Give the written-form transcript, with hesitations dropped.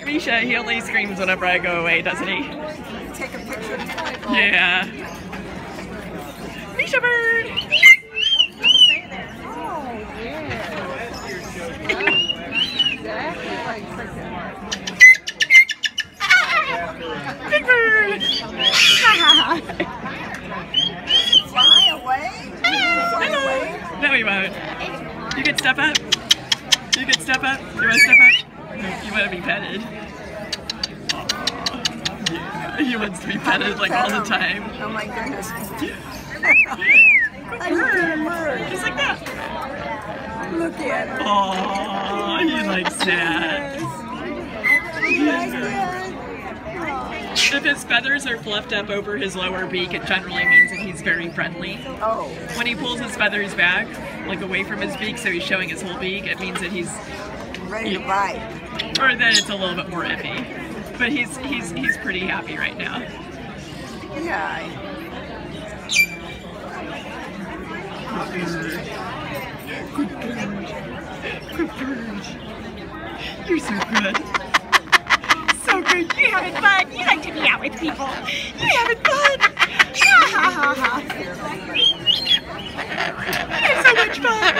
Misha, he only screams whenever I go away, doesn't he? Take a picture. Yeah. Misha Bird! Oh, yeah. Big Bird! Fly away? Fly away? No, he won't. You can step up. You can step up. You want to step up? You want to be petted. Yeah, he wants to be petted like all the time. Oh my goodness. Just like that. Look at him. Oh, he likes that. If his feathers are fluffed up over his lower beak, it generally means that he's very friendly. Oh. When he pulls his feathers back, like away from his beak, so he's showing his whole beak, it means that he's ready to bite. Or then it's a little bit more iffy. But he's pretty happy right now. Yeah. Good bird. Good bird. You're so good. So good. You're having fun. You like to be out with people. You're having fun. Ha ha ha ha. You're so much fun.